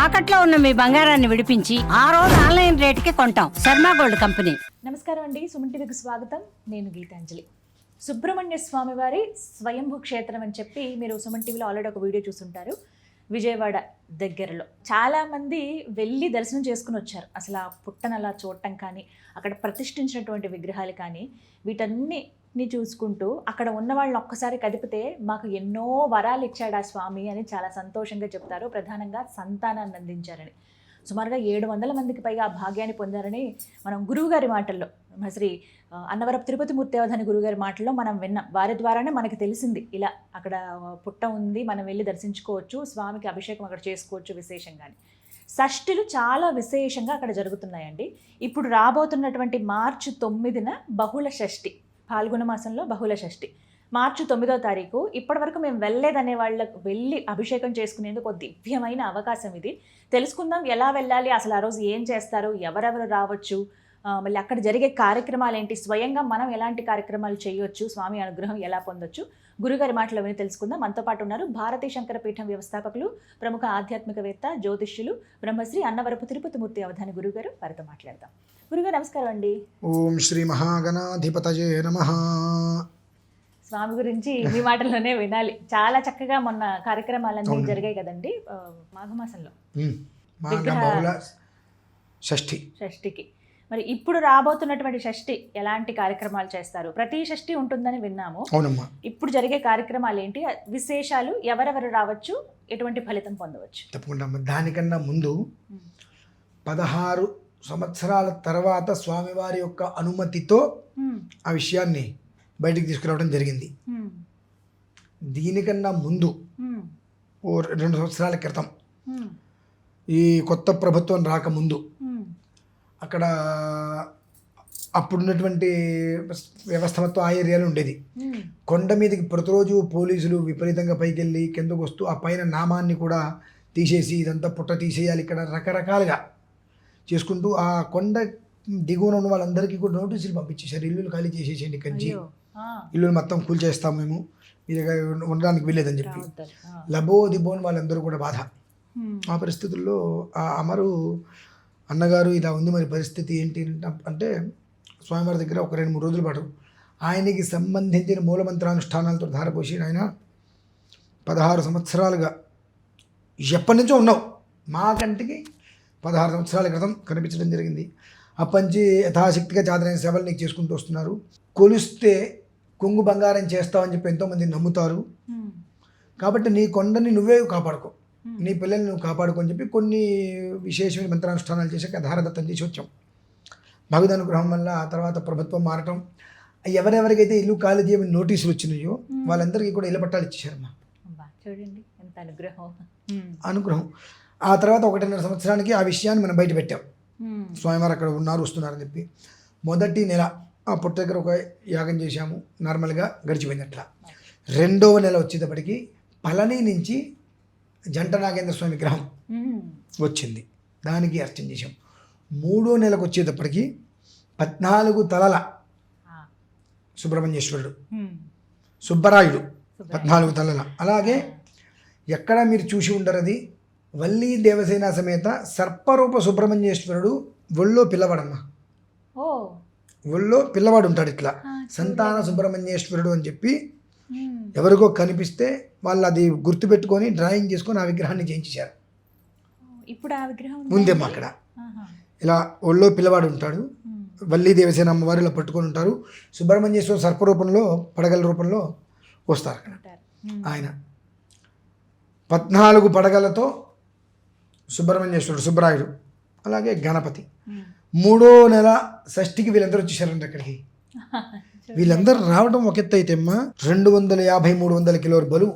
తాకట్లో ఉన్న మీ బంగారాన్ని విడిపించి ఆ రోజు ఆన్లైన్ రేటుకి కొంటాం. Sharma gold company. నమస్కారం అండి, సుమన్ టీవీకి స్వాగతం. నేను గీతాంజలి. సుబ్రహ్మణ్య స్వామి వారి స్వయంభూ క్షేత్రం అని చెప్పి మీరు సుమన్ టీవీలో ఆల్రెడీ ఒక వీడియో చూసుంటారు. విజయవాడ దగ్గరలో చాలామంది వెళ్ళి దర్శనం చేసుకుని వచ్చారు. అసలు ఆ పుట్టను అలా చూడటం కానీ, అక్కడ ప్రతిష్ఠించినటువంటి విగ్రహాలు కానీ, వీటన్నిటిని చూసుకుంటూ అక్కడ ఉన్న వాళ్ళని ఒక్కసారి కదిపితే మాకు ఎన్నో వరాలు ఇచ్చాడు ఆ స్వామి అని చాలా సంతోషంగా చెప్తారు. ప్రధానంగా సంతానాన్ని అందించారని. సుమారుగా 700 మందికి పైగా ఆ భాగ్యాన్ని పొందారని మనం గురువుగారి మాటల్లో, శ్రీ అన్నవరపు తిరుపతి మూర్తి అవధాని గురువుగారి మాటల్లో మనం విన్నాం. వారి ద్వారానే మనకి తెలిసింది ఇలా అక్కడ పుట్ట ఉంది, మనం వెళ్ళి దర్శించుకోవచ్చు, స్వామికి అభిషేకం అక్కడ చేసుకోవచ్చు విశేషంగాని. షష్ఠులు చాలా విశేషంగా అక్కడ జరుగుతున్నాయండి. ఇప్పుడు రాబోతున్నటువంటి మార్చి 9న బహుళ షష్ఠి, పాల్గొన మాసంలో బహుళ షష్ఠి. మార్చి 9వ తారీఖు. ఇప్పటి వరకు మేము వెళ్ళలేదనే వాళ్ళకు వెళ్ళి అభిషేకం చేసుకునేందుకు ఒక దివ్యమైన అవకాశం ఇది. తెలుసుకుందాం ఎలా వెళ్ళాలి, అసలు ఆ రోజు ఏం చేస్తారు, ఎవరెవరు రావచ్చు, మళ్ళీ అక్కడ జరిగే కార్యక్రమాలు ఏంటి, స్వయంగా మనం ఎలాంటి కార్యక్రమాలు చేయొచ్చు, స్వామి అనుగ్రహం ఎలా పొందొచ్చు, గురుగారి మాటలు విని తెలుసుకుందాం. మనతో పాటు ఉన్నారు భారతీ శంకర పీఠం వ్యవస్థాపకులు, ప్రముఖ ఆధ్యాత్మికవేత్త, జ్యోతిష్యులు, బ్రహ్మశ్రీ అన్నవరపు తిరుపతి మూర్తి అవధాని గురుగారు. వారితో మాట్లాడదాం. గురుగారు నమస్కారం అండి. ఓం శ్రీ మహాగణాధిపతయే నమః. స్వామి గురించి మీ మాటల్లోనే వినాలి. చాలా చక్కగా మొన్న కార్యక్రమాలన్నీ జరిగాయి కదండి మాఘమాసంలో బహుళ షష్ఠికి. మరి ఇప్పుడు రాబోతున్నటువంటి షష్ఠి ఎలాంటి కార్యక్రమాలు చేస్తారు? ప్రతి షష్ఠి ఉంటుందని విన్నాము. అవునమ్మా. ఇప్పుడు జరిగే కార్యక్రమాలు ఏంటి, విశేషాలు, ఎవరెవరు రావచ్చు, ఎటువంటి ఫలితం పొందవచ్చు? తప్పకుండా. దానికన్నా ముందు 16 సంవత్సరాల తర్వాత స్వామివారి యొక్క అనుమతితో ఆ విషయాన్ని బయటికి తీసుకురావడం జరిగింది. దీనికన్నా ముందు ఓ 2 సంవత్సరాల క్రితం, ఈ కొత్త ప్రభుత్వం రాకముందు, అక్కడ అప్పుడున్నటువంటి వ్యవస్థ మొత్తం ఆ ఏరియాలో ఉండేది. కొండ మీదకి ప్రతిరోజు పోలీసులు విపరీతంగా పైకి వెళ్ళి కిందకు వస్తూ ఆ పైన నామాన్ని కూడా తీసేసి ఇదంతా పుట్ట తీసేయాలి, ఇక్కడ రకరకాలుగా చేసుకుంటూ ఆ కొండ దిగువన ఉన్న వాళ్ళందరికీ కూడా నోటీసులు పంపించేశారు. ఇల్లులు ఖాళీ చేసేసేయండి, కంచి ఇల్లులు మొత్తం కూల్చేస్తాం, మేము మీరు ఉండడానికి వెళ్ళేదని చెప్పి లబో దిబోని వాళ్ళందరూ కూడా బాధ. ఆ పరిస్థితుల్లో ఆ అమరు అన్నగారు ఇలా ఉంది, మరి పరిస్థితి ఏంటి అంటే స్వామివారి దగ్గర ఒక 2-3 రోజుల పాటు ఆయనకి సంబంధించిన మూలమంత్రానుష్ఠానాలతో ధారపోసి ఆయన 16 సంవత్సరాలుగా ఎప్పటి నుంచో ఉన్నావు, మా కంటికి 16 సంవత్సరాల క్రితం కనిపించడం జరిగింది. అప్పంచి యథాశక్తిగా చాదరైన సేవలు నీకు చేసుకుంటూ వస్తున్నారు. కొలిస్తే కొంగు బంగారం చేస్తావని చెప్పి ఎంతోమంది నమ్ముతారు. కాబట్టి నీ కొండని నువ్వే కాపాడుకో, నీ పిల్లల్ని నువ్వు కాపాడుకొని చెప్పి కొన్ని విశేషమైన మంత్రానుష్ఠానాలు చేశాక ధారదత్తం చేసి వచ్చాం. భగవద్ అనుగ్రహం వల్ల ఆ తర్వాత ప్రభుత్వం మారటం, ఎవరెవరికైతే ఇల్లు ఖాళీ చేయమని నోటీసులు వచ్చినాయో వాళ్ళందరికీ కూడా ఇళ్ళ పట్టాలు ఇచ్చేశారమ్మా. చూడండి ఎంత అనుగ్రహం. ఆ తర్వాత 1.5 సంవత్సరానికి ఆ విషయాన్ని మనం బయట పెట్టాం. స్వామివారు అక్కడ ఉన్నారు, వస్తున్నారని చెప్పి మొదటి నెల ఆ పుట్ట దగ్గర ఒక యాగం చేశాము, నార్మల్గా గడిచిపోయింది. అట్లా 2వ నెల వచ్చేటప్పటికి పళని నుంచి జంట నాగేంద్ర స్వామి విగ్రహం వచ్చింది, దానికి అర్చన చేశాం. 3వ నెలకు వచ్చేటప్పటికి 14 తలల సుబ్రహ్మణ్యేశ్వరుడు, సుబ్బరాయుడు 14 తలల. అలాగే ఎక్కడ మీరు చూసి ఉండరు, అది వల్లీ దేవసేన సమేత సర్పరూప సుబ్రహ్మణ్యేశ్వరుడు. ఒళ్ళో పిల్లవాడమ్మా, ఒళ్ళో పిల్లవాడు ఉంటాడు. ఇట్లా సంతాన సుబ్రహ్మణ్యేశ్వరుడు అని చెప్పి ఎవరికో కనిపిస్తే వాళ్ళు అది గుర్తుపెట్టుకొని డ్రాయింగ్ చేసుకొని ఆ విగ్రహాన్ని చేయించారు. ఇప్పుడు ఆ విగ్రహం ఉందేమో అక్కడ. ఇలా ఒళ్ళో పిల్లవాడు ఉంటాడు, వల్లీ దేవసేన అమ్మవారు ఇలా పట్టుకొని ఉంటారు. సుబ్రహ్మణ్యేశ్వర సర్పరూపంలో పడగల రూపంలో వస్తారు అక్కడ. ఆయన 14 పడగలతో సుబ్రహ్మణ్యేశ్వరుడు, సుబ్బరాయుడు, అలాగే గణపతి. 3వ నెల షష్ఠికి వీళ్ళందరూ వచ్చేసారండి అక్కడికి. వీళ్ళందరూ రావడం ఒక ఎత్తు అయితే అమ్మా, 250-300 కిలోల బరువు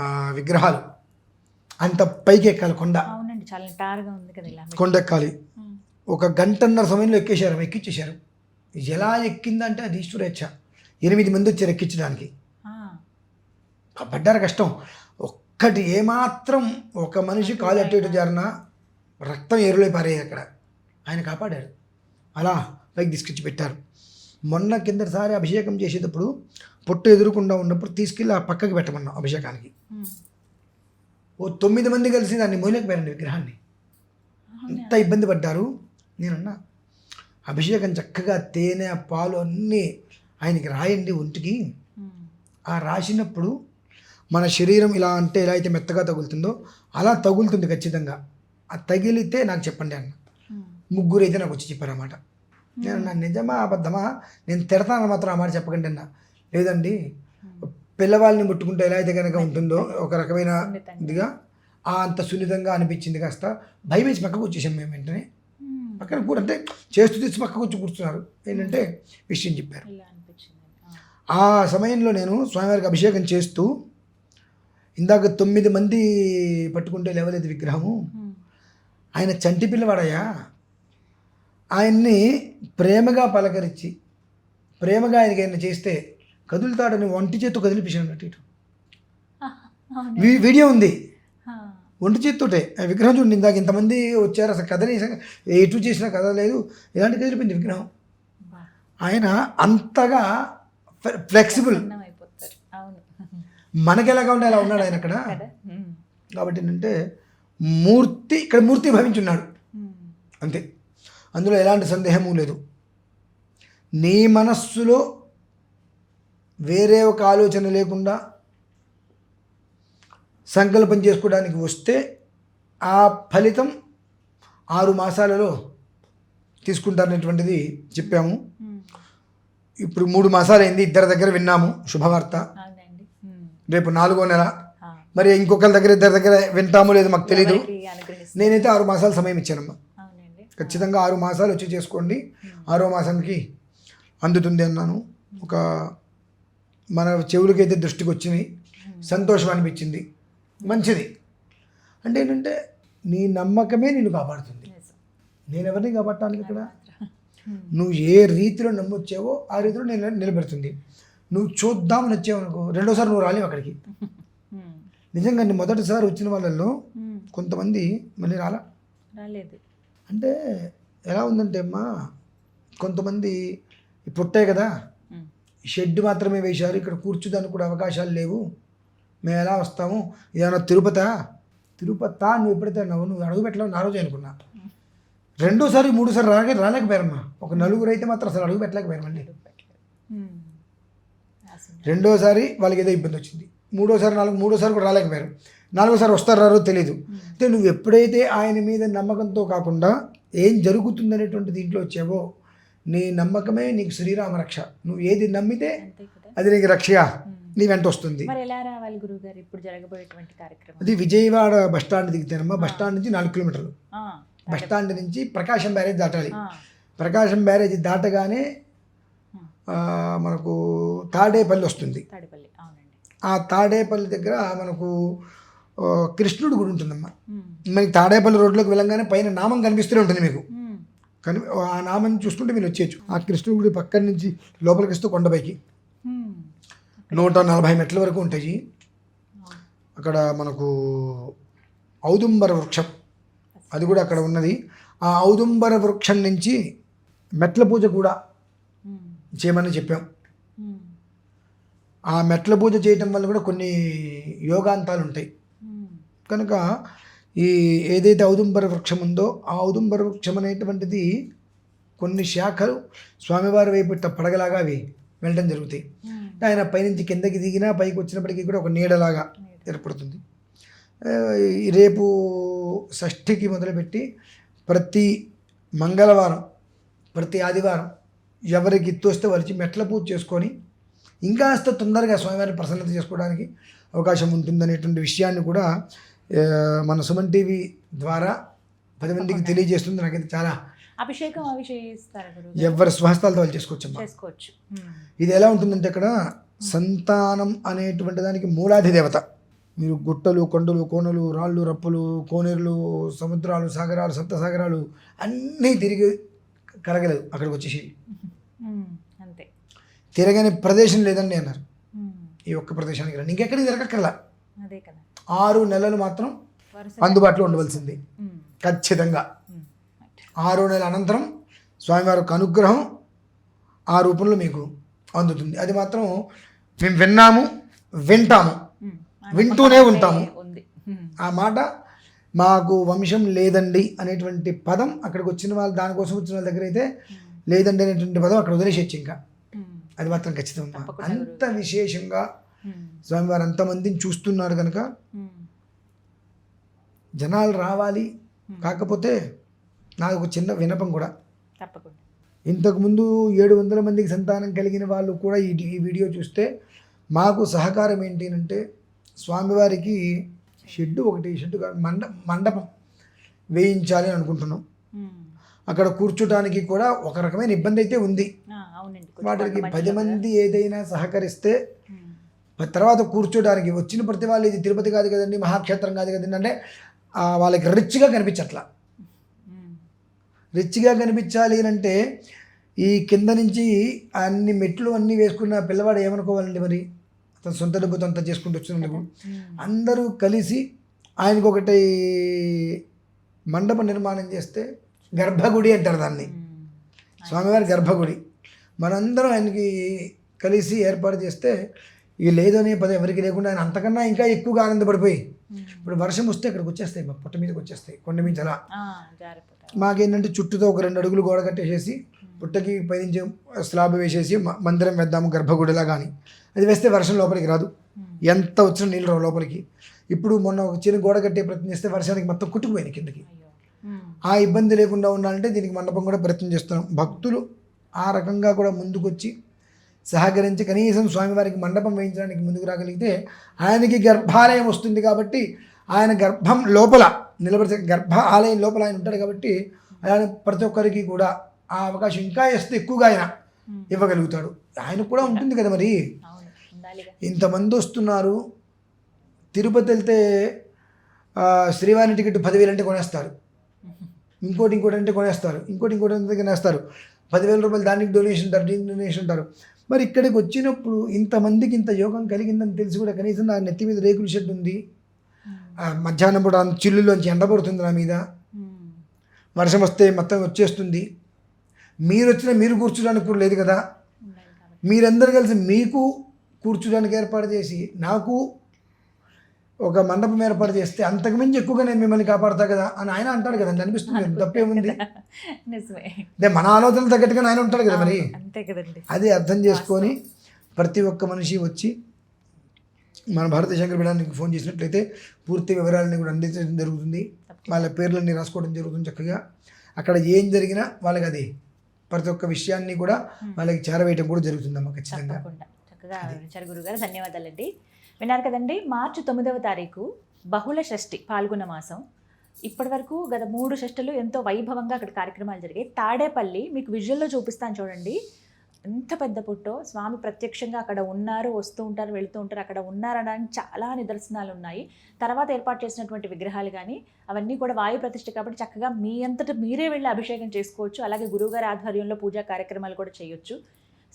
ఆ విగ్రహాలు. అంత పైకి ఎక్కాలి కొండ, కొండ ఎక్కాలి. 1 గంటన్నర సమయంలో ఎక్కించేశారు. ఎలా ఎక్కిందంటే అది ఈశ్వరేచ్ఛ. 8 మంది వచ్చారు ఎక్కించడానికి. పడ్డారు కష్టం. ఒక్కటి ఏమాత్రం ఒక మనిషి కాలు అటు ఇటు జారినా రక్తం ఎరులై పారేది అక్కడ. ఆయన కాపాడాడు, అలా పైకి తీసుకొచ్చి పెట్టారు. మొన్న కిందటిసారి అభిషేకం చేసేటప్పుడు పొట్టు ఎదురుకుండా ఉన్నప్పుడు తీసుకెళ్ళి ఆ పక్కకి పెట్టమన్నాం అభిషేకానికి. ఓ 9 మంది కలిసి దాన్ని మోయలేకపోయారండి విగ్రహాన్ని. ఎంత ఇబ్బంది పడ్డారు. నేనన్నా అభిషేకం చక్కగా తేనె పాలు అన్నీ ఆయనకి రాయండి ఒంటికి. ఆ రాసినప్పుడు మన శరీరం ఇలా అంటే ఎలా అయితే మెత్తగా తగులుతుందో అలా తగులుతుంది ఖచ్చితంగా. ఆ తగిలితే నాకు చెప్పండి అన్న. ముగ్గురు అయితే నాకు వచ్చి చెప్పారన్నమాట. నేను నా నిజమా అబద్ధమా, నేను తిడతాను మాత్రం ఆ మాట చెప్పకండి అన్న. లేదండి, పిల్లవాళ్ళని ముట్టుకుంటే ఎలా అయితే కనుక ఉంటుందో ఒక రకమైన ఇదిగా అంత సున్నితంగా అనిపించింది. కాస్త భయం వేసి పక్కకు వచ్చేసాం మేము. వెంటనే పక్కన కూడా అంటే చేస్తూ తీసి పక్కకు వచ్చి కూర్చున్నారు. ఏంటంటే విషయం చెప్పారు. ఆ సమయంలో నేను స్వామివారికి అభిషేకం చేస్తూ ఇందాక 9 మంది పట్టుకుంటే లేవలేదు విగ్రహము, ఆయన చంటి పిల్లవాడయ్యా, ఆయన్ని ప్రేమగా పలకరించి ప్రేమగా ఆయనకి ఆయన చేస్తే కదులుతాడని ఒంటి చేత్తో కదిలిపించాను అటు ఇటు. వీడియో ఉంది. ఒంటి చేత్తోటే విగ్రహం చూడండి. ఇందాక ఇంతమంది వచ్చారు, అసలు కథని ఎటు చేసినా కథ లేదు, ఇలాంటి కదిలిపోయింది విగ్రహం. ఆయన అంతగా ఫ్లెక్సిబుల్. మనకి ఎలాగా ఉండే అలా ఉన్నాడు ఆయన అక్కడ. కాబట్టి ఏంటంటే మూర్తి ఇక్కడ మూర్తి భవించున్నాడు అంతే, అందులో ఎలాంటి సందేహము లేదు. నీ మనస్సులో వేరే ఒక ఆలోచన లేకుండా సంకల్పం చేసుకోవడానికి వస్తే ఆ ఫలితం 6 మాసాలలో తీసుకుంటారనేటువంటిది చెప్పాము. ఇప్పుడు 3 మాసాలు అయింది, ఇద్దరి దగ్గర విన్నాము శుభవార్త. రేపు 4వ నెల, మరి ఇంకొకరి దగ్గర ఇద్దరి దగ్గర వింటామో లేదో మాకు తెలీదు. నేనైతే 6 మాసాలు సమయం ఇచ్చానమ్మా. ఖచ్చితంగా 6 మాసాలు వచ్చి చేసుకోండి, 6వ మాసానికి అందుతుంది అన్నాను. ఒక మన చెవులకైతే దృష్టికి వచ్చినాయి, సంతోషం అనిపించింది, మంచిది. అంటే ఏంటంటే నీ నమ్మకమే నిన్ను కాపాడుతుంది. నేను ఎవరిని కాపాడటానికి ఇక్కడ, నువ్వు ఏ రీతిలో నమ్మొచ్చావో ఆ రీతిలో నేను నిలబెడుతుంది. నువ్వు చూద్దామని వచ్చావు అనుకో, రెండోసారి నువ్వు రాలేవు అక్కడికి. నిజంగా మొదటిసారి వచ్చిన వాళ్ళల్లో కొంతమంది మళ్ళీ రాలేదు. అంటే ఎలా ఉందంటే అమ్మా, కొంతమంది పుట్టాయి కదా, షెడ్ మాత్రమే వేశారు, ఇక్కడ కూర్చుదానికి కూడా అవకాశాలు లేవు, మేము ఎలా వస్తాము, ఏదైనా తిరుపతి నువ్వు ఎప్పుడైతే నువ్వు అడుగు పెట్టలేవు నా రోజు అనుకున్నా. 2సారి 3సారి రాలేకపోయారమ్మా. ఒక 4 అయితే మాత్రం అసలు అడుగు పెట్టలేకపోయారు. మళ్ళీ 2సారి వాళ్ళకి ఏదో ఇబ్బంది వచ్చింది, 3సారి కూడా రాలేకపోయారు, 4సారి వస్తారు రారో తెలీదు. అంటే నువ్వు ఎప్పుడైతే ఆయన మీద నమ్మకంతో కాకుండా ఏం జరుగుతుందనేటువంటి దీంట్లో వచ్చావో, నీ నమ్మకమే నీకు శ్రీరామ రక్ష. నువ్వు ఏది నమ్మితే అది నీకు రక్షగా నీ వెంట వస్తుంది. అది విజయవాడ బస్టాండ్ దిగితేనమ్మా. బస్టాండ్ నుంచి 4 కిలోమీటర్లు. బస్టాండ్ నుంచి ప్రకాశం బ్యారేజ్ దాటాలి. ప్రకాశం బ్యారేజ్ దాటగానే మనకు తాడేపల్లి వస్తుంది. ఆ తాడేపల్లి దగ్గర మనకు కృష్ణుడి గుడి ఉంటుందమ్మా. మనకి తాడేపల్లి రోడ్లోకి వెళ్ళంగానే పైన నామం కనిపిస్తూనే ఉంటుంది మీకు. కానీ ఆ నామం చూసుకుంటే మీరు వచ్చేయచ్చు. ఆ కృష్ణుడి గుడి పక్కన నుంచి లోపలికి వస్తూ కొండపైకి 140 మెట్ల వరకు ఉంటాయి. అక్కడ మనకు ఔదుంబర వృక్షం అది కూడా అక్కడ ఉన్నది. ఆ ఔదుంబర వృక్షం నుంచి మెట్ల పూజ కూడా చేయమని చెప్పాం. ఆ మెట్ల పూజ చేయటం వల్ల కూడా కొన్ని యోగాంతాలు ఉంటాయి. కనుక ఈ ఏదైతే ఔదుంబర వృక్షం ఉందో ఆ ఔదుంబర వృక్షం అనేటువంటిది కొన్ని శాఖలు స్వామివారి వైపు పడగలాగా అవి వెళ్ళడం జరుగుతాయి. ఆయన పైనుంచి కిందకి దిగినా పైకి వచ్చినప్పటికీ కూడా ఒక నీడలాగా ఏర్పడుతుంది. రేపు షష్ఠికి మొదలుపెట్టి ప్రతి మంగళవారం ప్రతి ఆదివారం ఎవరికి తోస్తే వాళ్ళకి మెట్ల పూజ చేసుకొని ఇంకాస్త తొందరగా స్వామివారిని ప్రసన్నత చేసుకోవడానికి అవకాశం ఉంటుందనేటువంటి విషయాన్ని కూడా మన సుమన్ టీవీ ద్వారా 10 మందికి తెలియజేస్తుంది. నాకైతే చాలా అభిషేకం ఎవరి స్వహస్తాలతో వాళ్ళు చేసుకోవచ్చు. ఇది ఎలా ఉంటుందంటే అక్కడ సంతానం అనేటువంటి దానికి మూలాది దేవత. మీరు గుట్టలు, కొండలు, కోనలు, రాళ్ళు, రప్పులు, కోనేరులు, సముద్రాలు, సాగరాలు, సప్తసాగరాలు అన్నీ తిరిగి కరగలేదు అక్కడికి వచ్చేసి. అంతే, తిరగని ప్రదేశం లేదండి అన్నారు. ఈ ఒక్క ప్రదేశానికి రండి, ఇంకెక్కడికి తిరగక్కర్లా. 6 నెలలు మాత్రం అందుబాటులో ఉండవలసింది ఖచ్చితంగా. 6వ నెల అనంతరం స్వామివారి యొక్క అనుగ్రహం ఆ రూపంలో మీకు అందుతుంది. అది మాత్రం మేము విన్నాము, వింటాము, వింటూనే ఉంటాము. ఆ మాట మాకు వంశం లేదండి అనేటువంటి పదం అక్కడికి వచ్చిన వాళ్ళు, దానికోసం వచ్చిన వాళ్ళ దగ్గర అయితే లేదండి అనేటువంటి పదం అక్కడ వదిలేసేయచ్చు. ఇంకా అది మాత్రం ఖచ్చితంగా అంత విశేషంగా స్వామివారు అంతమందిని చూస్తున్నారు కనుక జనాలు రావాలి. కాకపోతే నాకు ఒక చిన్న విన్నపం కూడా, తప్పకుండా ఇంతకుముందు 700 మందికి సంతానం కలిగిన వాళ్ళు కూడా ఈ వీడియో చూస్తే మాకు సహకారం ఏంటి అంటే, స్వామివారికి షెడ్డు మండపం వేయించాలి అని అనుకుంటున్నాం. అక్కడ కూర్చోటానికి కూడా ఒక రకమైన ఇబ్బంది అయితే ఉంది. వాటికి 10 మంది ఏదైనా సహకరిస్తే తర్వాత కూర్చోడానికి వచ్చిన ప్రతి వాళ్ళు ఇది తిరుపతి కాదు కదండి, మహాక్షేత్రం కాదు కదండి అంటే వాళ్ళకి రిచ్గా కనిపించట్లా. రిచ్గా కనిపించాలి అంటే ఈ కింద నుంచి అన్ని మెట్లు అన్నీ వేసుకున్న పిల్లవాడు ఏమనుకోవాలండి మరి, అతను సొంత డబ్బుతో అంతా చేసుకుంటూ వచ్చినందుకు. అందరూ కలిసి ఆయనకు ఒకటి మండప నిర్మాణం చేస్తే, గర్భగుడి అంటారు దాన్ని, స్వామివారి గర్భగుడి, మనందరం ఆయనకి కలిసి ఏర్పాటు చేస్తే ఇక లేదనే పదం ఎవరికి లేకుండా ఆయన అంతకన్నా ఇంకా ఎక్కువగా ఆనందపడిపోయి, ఇప్పుడు వర్షం వస్తే ఇక్కడికి వచ్చేస్తాయి, మా పుట్ట మీదకి వచ్చేస్తాయి, కొండ మీద అలా. మాకేంటంటే చుట్టూతో ఒక 2 అడుగులు గోడ కట్టేసేసి పుట్టకి పైనుంచి స్లాబ్ వేసేసి మందిరం వేద్దాము గర్భగుడిలా. కానీ అది వేస్తే వర్షం లోపలికి రాదు, ఎంత వచ్చిన నీళ్ళు రావు లోపలికి. ఇప్పుడు మొన్న ఒక చిన్న గోడ కట్టే ప్రయత్నం చేస్తే వర్షానికి మొత్తం కుట్టుకుపోయింది కిందకి. ఆ ఇబ్బంది లేకుండా ఉండాలంటే దీనికి మండపం కూడా ప్రయత్నం చేస్తున్నాం. భక్తులు ఆ రకంగా కూడా ముందుకొచ్చి సహకరించి కనీసం స్వామివారికి మండపం వేయించడానికి ముందుకు రాగలిగితే ఆయనకి గర్భాలయం వస్తుంది. కాబట్టి ఆయన గర్భం లోపల నిలబడితే, గర్భ ఆలయం లోపల ఆయన ఉంటాడు కాబట్టి ఆయన ప్రతి ఒక్కరికి కూడా ఆ అవకాశం ఇంకా ఇస్తే ఎక్కువగా ఆయన ఇవ్వగలుగుతాడు. ఆయనకు కూడా ఉంటుంది కదా మరి. ఇంతమంది వస్తున్నారు, తిరుపతి వెళ్తే శ్రీవారి టికెట్ 10,000 అంటే కొనేస్తారు, ఇంకోటి అంటే కొనేస్తారు, ఇంకోటి అంటే కొనేస్తారు, 10,000 రూపాయలు దానికి డొనేషన్ ఉంటారు, దీనికి డొనేషన్ ఉంటారు. మరి ఇక్కడికి వచ్చినప్పుడు ఇంతమందికి ఇంత యోగం కలిగిందని తెలిసి కూడా కనీసం నా నెత్తి మీద రేకుల షెడ్ ఉంది, మధ్యాహ్నం పూట చిల్లులోంచి ఎండబడుతుంది నా మీద, వర్షం వస్తే మొత్తం వచ్చేస్తుంది, మీరు వచ్చినా మీరు కూర్చోడానికి కూడా లేదు కదా, మీరందరూ కలిసి మీకు కూర్చోడానికి ఏర్పాటు చేసి నాకు ఒక మండపం ఏర్పాటు చేస్తే అంతకుమించి ఎక్కువగా నేను మిమ్మల్ని కాపాడతా కదా అని ఆయన అంటాడు కదండి. అనిపిస్తుంది, తప్పేముంది, అంటే మన ఆలోచన తగ్గట్టుగా ఆయన ఉంటాడు కదా మరి. అది అర్థం చేసుకొని ప్రతి ఒక్క మనిషి వచ్చి మన భారతీయ శంకర పీఠానికి ఫోన్ చేసినట్లయితే పూర్తి వివరాలని కూడా అందించడం జరుగుతుంది. వాళ్ళ పేర్లన్నీ రాసుకోవడం జరుగుతుంది చక్కగా. అక్కడ ఏం జరిగినా వాళ్ళకి అది ప్రతి ఒక్క విషయాన్ని కూడా వాళ్ళకి చేరవేయటం కూడా జరుగుతుందమ్మా ఖచ్చితంగా. చక్కగా వివరించారు గురుగారు, ధన్యవాదాలండి. విన్నారు కదండి, మార్చి 9వ తారీఖు బహుళ షష్ఠి పాల్గొన్న మాసం. ఇప్పటి వరకు గత 3 షష్ఠులు ఎంతో వైభవంగా అక్కడ కార్యక్రమాలు జరిగాయి. తాడేపల్లి మీకు విజువల్లో చూపిస్తాను చూడండి, ఎంత పెద్ద పుట్టో, స్వామి ప్రత్యక్షంగా అక్కడ ఉన్నారు, వస్తూ ఉంటారు, వెళుతూ ఉంటారు, అక్కడ ఉన్నారనడానికి చాలా నిదర్శనాలు ఉన్నాయి. తర్వాత ఏర్పాటు చేసినటువంటి విగ్రహాలు కానీ అవన్నీ కూడా వాయు ప్రతిష్ఠ కాబట్టి చక్కగా మీ అంతటా మీరే వెళ్ళి అభిషేకం చేసుకోవచ్చు. అలాగే గురువుగారి ఆధ్వర్యంలో పూజా కార్యక్రమాలు కూడా చేయొచ్చు.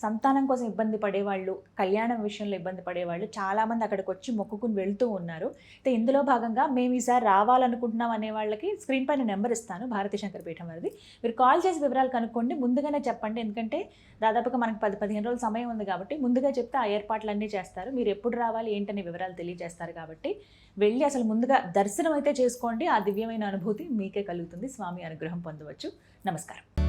సంతానం కోసం ఇబ్బంది పడేవాళ్ళు, కళ్యాణం విషయంలో ఇబ్బంది పడేవాళ్ళు చాలామంది అక్కడికి వచ్చి మొక్కుకుని వెళ్తూ ఉన్నారు. అయితే ఇందులో భాగంగా మేము ఈసారి రావాలనుకుంటున్నాం అనే వాళ్ళకి స్క్రీన్ పైన నెంబర్ ఇస్తాను, భారతీయ శంకర పీఠం వారిది. మీరు కాల్ చేసి వివరాలు కనుక్కోండి, ముందుగానే చెప్పండి. ఎందుకంటే దాదాపుగా మనకు 10-15 రోజుల సమయం ఉంది కాబట్టి ముందుగా చెప్తే ఆ ఏర్పాట్లన్నీ చేస్తారు. మీరు ఎప్పుడు రావాలి ఏంటనే వివరాలు తెలియజేస్తారు కాబట్టి వెళ్ళి అసలు ముందుగా దర్శనం అయితే చేసుకోండి. ఆ దివ్యమైన అనుభూతి మీకే కలుగుతుంది, స్వామి అనుగ్రహం పొందవచ్చు. నమస్కారం.